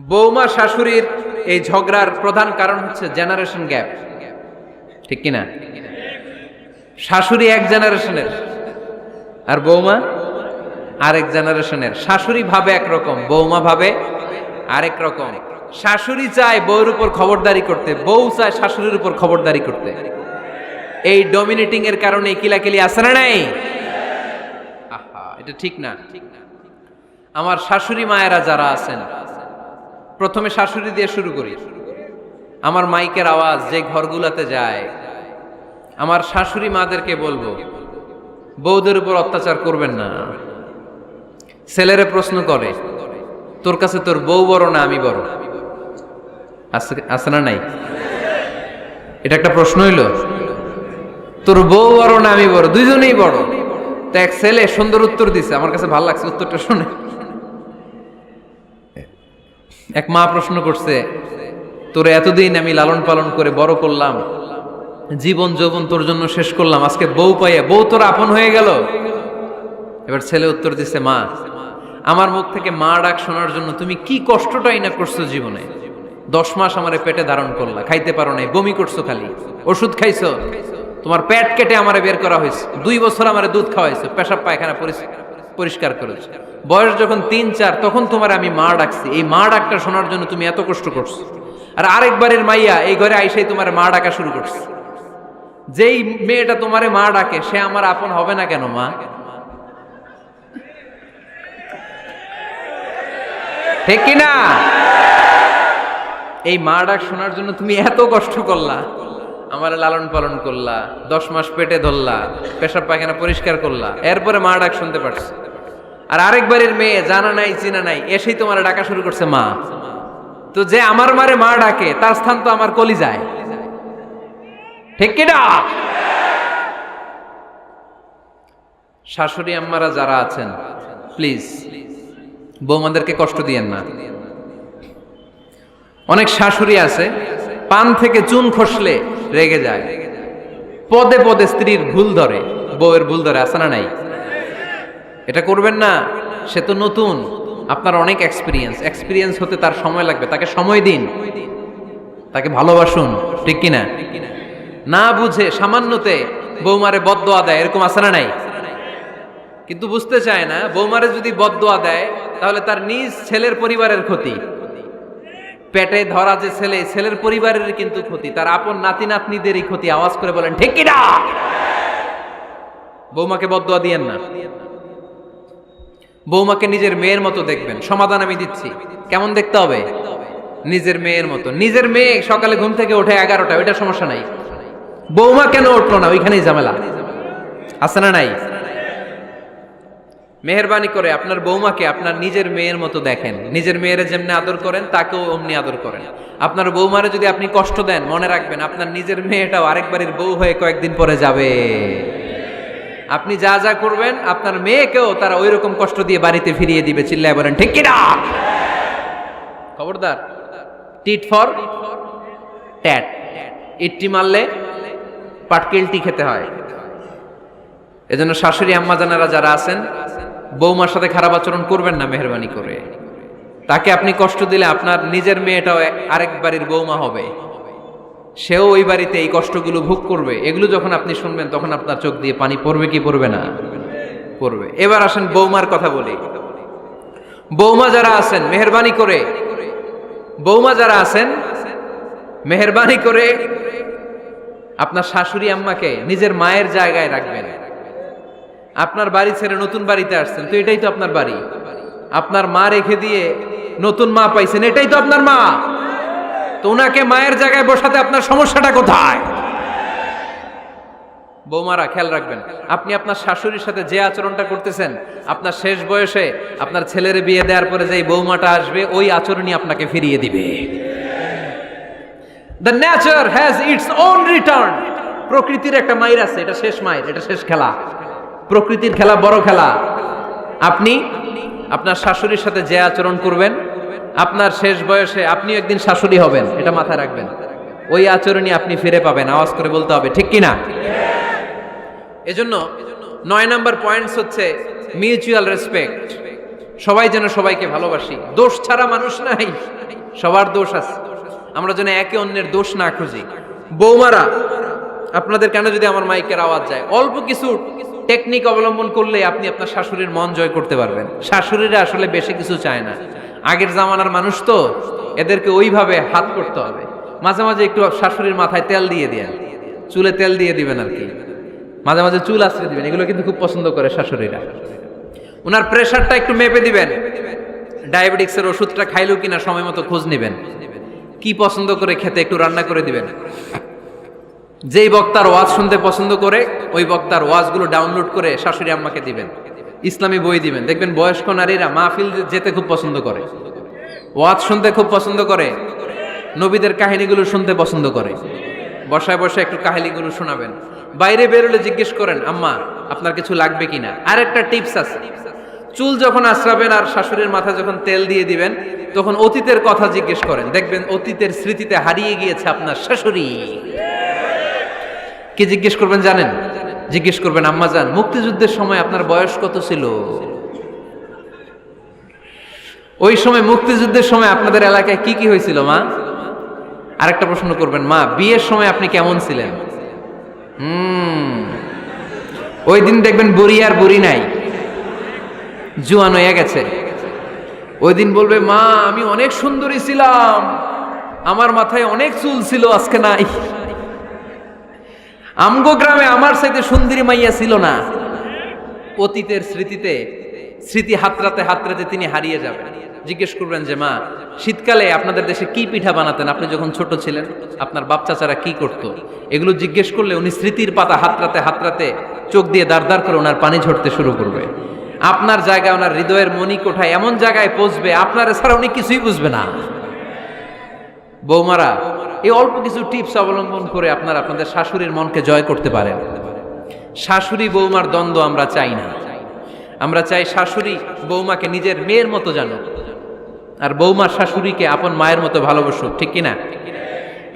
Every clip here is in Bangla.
বৌমা শাশুড়ির এই ঝগড়ার প্রধান কারণ হচ্ছে জেনারেশন গ্যাপ, ঠিক কিনা? শাশুড়ি এক জেনারেশনের আর বৌমা আরেক জেনারেশনের। শাশুড়ি ভাবে একরকম, বৌমা ভাবে আরেক রকম। শাশুড়ি চায় বউর উপর খবরদারি করতে, বউ চায় শাশুড়ির উপর খবরদারি করতে। এই ডমিনেটিং এর কারণে কিলাকিলি আছে না নাই? আহা, এটা ঠিক না। আমার শাশুড়ি মায়েরা যারা আছেন, প্রথমে শাশুড়ি দিয়ে শুরু করি। আমার মাইকের আওয়াজ যে ঘরগুলাতে যায়, আমার শাশুড়ি মাদেরকে বলবো, বউদের উপর অত্যাচার করবেন না। ছেলেরে প্রশ্ন করে, তোর কাছে তোর বউ বড় না আমি বড়? আছে না নাই? এটা একটা প্রশ্ন হইল। তোর বউ বড় না আমি বড়? দুইজনেই বড়। তো এক ছেলে সুন্দর উত্তর দিছে, আমার কাছে ভালো লাগছে উত্তরটা শুনে। এক মা প্রশ্ন করছে, তোরে এতদিন আমি লালন পালন করে বড় করলাম, জীবন যৌবন তোর জন্য শেষ করলাম, আজকে বউ পাইয়া বউ তোর আপন হয়ে গেল? এবার ছেলে উত্তর দিছে, মা, আমার মুখ থেকে মা ডাক শোনার জন্য তুমি কি কষ্টটাই না করছো জীবনে। 10 মাস আমারে পেটে ধারণ করলা, খাইতে পারো নাই, বমি করছো, খালি ওষুধ খাইছো, তোমার পেট কেটে আমারে বের করা হয়েছে, 2 বছর আমারে দুধ খাওয়াইছো, পেশাব পায়খানা পরিষ্কার করেছো। বয়স যখন 3-4 তখন তোমার আমি মা ডাকছি, এই মা ডাকটা শোনার জন্য তুমি এত কষ্ট করছো। আর আরেকবারের মাইয়া এই ঘরে আইসাই তোমার মা ডাকা শুরু করছে। যেই মেয়েটা তোমারে মা ডাকে সে আমার আপন হবে না কেন মা? ঠিক কিনা? এই মা ডাক শোনার জন্য তুমি এত কষ্ট করলা, আমার লালন পালন করলা, 10 মাস পেটে ধরলা, পেশাব পায়খানা পরিষ্কার করলা, এরপরে মা ডাক শুনতে পারছে। আর আরেকবারের মেয়ে জানা নাই চিনা নাই এসেই তোমার ডাকা শুরু করছে মা। তো যে আমার মারে মা ডাকে তার স্থান তো আমার কলিজায়, ঠিক কিনা? শাশুড়ি আম্মারা যারা আছেন, প্লিজ বৌমাদেরকে কষ্ট দিয়েন না। অনেক শাশুড়ি আছে পান থেকে চুন খসলে রেগে যায়, পদে পদে স্ত্রীর ভুল ধরে, বউয়ের ভুল ধরে, আছে না নাই? এটা করবেন না। সে তো নতুন, আপনার অনেক এক্সপিরিয়েন্স হতে তার সময় লাগবে, তাকে সময় দিন, তাকে ভালোবাসুন, ঠিক কিনা? না বুঝে সামান্যতে বৌমারে বদদোয়া দেয়, এরকম আছে না নাই? কিন্তু বুঝতে চায় না, বৌমারে যদি বদদোয়া দেয় তাহলে তার নিজ ছেলের পরিবারের ক্ষতি, পেটে ধরা যে ছেলে, ছেলের পরিবারের কিন্তু ক্ষতি, তার আপন নাতি নাতনিদেরই ক্ষতি। আওয়াজ করে বলেন ঠিক কিনা? বৌমাকে বদদোয়া দিয়েন না। বৌমাকে নিজের মেয়ের মতো দেখবেন। সমাধান আমি দিচ্ছি। কেমন দেখতে হবে? নিজের মেয়ের মতো। নিজের মেয়ে সকালে ঘুম থেকে ওঠে 11টা, ওইটা সমস্যা নাই। বৌমা কেন উঠলো না, ওইখানেই ঝামেলা, আছে না নাই? মেহেরবানি করে আপনার বৌমাকে আপনার নিজের মেয়ের মতো দেখেন। নিজের মেয়েরে যেমনি আদর করেন তাকেও অমনি আদর করেন। আপনার বৌমারে যদি আপনি কষ্ট দেন, মনে রাখবেন আপনার নিজের মেয়েটাও আরেকবারের বউ হয়ে কয়েকদিন পরে যাবে। আপনি যা যা করবেন আপনার মেয়েকেও তারা ওই রকম কষ্ট দিয়ে বাড়িতে ফিরিয়ে দিবে। চিল্লায় বলেন ঠিক কিনা? খবরদার, টিট ফর ট্যাট। ইট্টি মারলে পাটকেলটি খেতে হয়। এজন্য শাশুড়ি আম্মা জানারা যারা আছেন, বৌমার সাথে খারাপ আচরণ করবেন না মেহেরবানি করে। তাকে আপনি কষ্ট দিলে আপনার নিজের মেয়েটাও আরেক বাড়ির বৌমা হবে, সেও ওই বাড়িতে এই কষ্টগুলো ভোগ করবে। এগুলো যখন আপনি শুনবেন তখন আপনার চোখ দিয়ে পানি পড়বে কি পড়বে না? পড়বে। এবার আসেন বৌমার কথা বলি। বৌমা যারা আছেন মেহেরবানি করে, বৌমা যারা আছেন মেহেরবানি করে আপনার শাশুড়ি আম্মাকে নিজের মায়ের জায়গায় রাখবেন। আপনার বাড়ি ছেড়ে নতুন বাড়িতে আসছেন, তো এটাই তো আপনার বাড়ি। আপনার মা রেখে দিয়ে নতুন মা পাইছেন, এটাই তো আপনার মা। তো ওনাকে মায়ের জায়গায় বসাতে আপনার সমস্যাটা কোথায়? বৌমারা খেয়াল রাখবেন, আপনি আপনার শাশুড়ির সাথে যে আচরণটা করতেছেন, আপনার শেষ বয়সে আপনার ছেলের বিয়ে দেওয়ার পরে যে বৌমাটা আসবে ওই আচরণই আপনাকে ফিরিয়ে দিবে। The nature has its own return. প্রকৃতির একটা মাইর আছে, এটা শেষ মাইর, এটা শেষ খেলা। প্রকৃতির খেলা বড় খেলা। আপনি আপনার শাশুড়ির সাথে যে আচরণ করবেন, আপনার শেষ বয়সে আপনি একদিন শাশুড়ি হবেন, এটা মাথায় রাখবেন। ওই আচরণই আপনি ফিরে পাবেন। আওয়াজ করে বলতে হবে ঠিক কিনা? এজন্য 9 নাম্বার পয়েন্টস হচ্ছে মিউচুয়াল রেসপেক্ট। সবাই যেন সবাইকে ভালোবাসি, দোষ ছাড়া মানুষ নাই, সবার দোষ আছে, আমরা যেন একে অন্যের দোষ না খুঁজি। বৌমারা, আপনাদের কেন যদি আমার মাইকের আওয়াজ যায়, অল্প কিছু টেকনিক অবলম্বন করলে আপনি আপনার শাশুড়ির মন জয় করতে পারবেন। শাশুড়িরা আসলে বেশি কিছু চায় না, আগের জামানার মানুষ তো, এদেরকে ওইভাবে হাত করতে হবে। মাঝে মাঝে একটু শাশুড়ির মাথায় তেল দিয়ে দেন, চুলে তেল দিয়ে দিবেন আর কি, মাঝে মাঝে চুল আশ্রে দিবেন, এগুলো কিন্তু খুব পছন্দ করে শাশুড়িরা। ওনার প্রেশারটা একটু মেপে দিবেন, ডায়াবেটিক্সের ওষুধটা খাইলো কিনা সময় মতো খোঁজ নেবেন, কি পছন্দ করে খেতে একটু রান্না করে দিবেন। যেই বক্তার ওয়াজ শুনতে পছন্দ করে ওই বক্তার ওয়াজগুলো ডাউনলোড করে শাশুড়ি আম্মাকে দিবেন, ইসলামী বই দিবেন। দেখবেন বয়স্ক নারীরা মাহফিল যেতে খুব পছন্দ করে, ওয়াজ শুনতে খুব পছন্দ করে, নবীদের কাহিনীগুলো শুনতে পছন্দ করে। বসায় বসে একটু কাহিনীগুলো শোনাবেন। বাইরে বেরোলে জিজ্ঞেস করেন, আম্মা আপনার কিছু লাগবে কিনা। আর একটা টিপস আছে, চুল যখন আশ্রাবেন আর শাশুড়ির মাথায় যখন তেল দিয়ে দিবেন, তখন অতীতের কথা জিজ্ঞেস করেন, দেখবেন অতীতের স্মৃতিতে হারিয়ে গিয়েছে আপনার শাশুড়ি। কি জিজ্ঞেস করবেন জানেন? জিজ্ঞেস করবেন, আম্মা জান, মুক্তিযুদ্ধের সময় আপনার বয়স কত ছিল? ওই সময় মুক্তিযুদ্ধের সময় আপনাদের এলাকায় কি কি হয়েছিল মা? আরেকটা প্রশ্ন করবেন, মা বিয়ের সময় আপনি কেমন ছিলেন? ওই দিন দেখবেন বুড়ি আর বুড়ি নাই, জুয়ান হয়ে গেছে। ওই দিন বলবে, মা আমি অনেক সুন্দরী ছিলাম, আমার মাথায় অনেক চুল ছিল, আজকে নাই। আমগো গ্রামে আমার সাথে সুন্দরী মাইয়া ছিল না। অতীতের স্মৃতিতে, স্মৃতি হাতরাতে হাতরাতে তিনি হারিয়ে যাবেন। জিজ্ঞেস করবেন যে, মা শীতকালে আপনাদের দেশে কি পিঠা বানাতেন আপনি যখন ছোট ছিলেন, আপনার বাপ চাচারা কি করতো? এগুলো জিজ্ঞেস করলে উনি স্মৃতির পাতা হাতরাতে হাতরাতে চোখ দিয়ে দাঁড় দাঁড় করে ওনার পানি ঝরতে শুরু করবে। আপনার জায়গায়, ওনার হৃদয়ের মনি কোঠায় এমন জায়গায় পৌঁছবে, আপনার ছাড়া উনি কিছুই বুঝবে না। বৌমারা, এই অল্প কিছু টিপস অবলম্বন করে আপনারা আপনাদের শাশুড়ির মনকে জয় করতে পারেন। শাশুড়ি বৌমার দ্বন্দ্ব আমরা চাই না, আমরা চাই শাশুড়ি বৌমাকে নিজের মেয়ের মতো জানো, আর বৌমা শাশুড়িকে আপন মায়ের মতো ভালোবাসুক, ঠিক কিনা?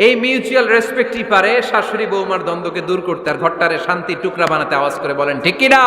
এই মিউচুয়াল রেসপেক্টই পারে শাশুড়ি বৌমার দ্বন্দ্বকে দূর করতে আর ঘরটারে শান্তি টুকরা বানাতে। আওয়াজ করে বলেন ঠিক কিনা?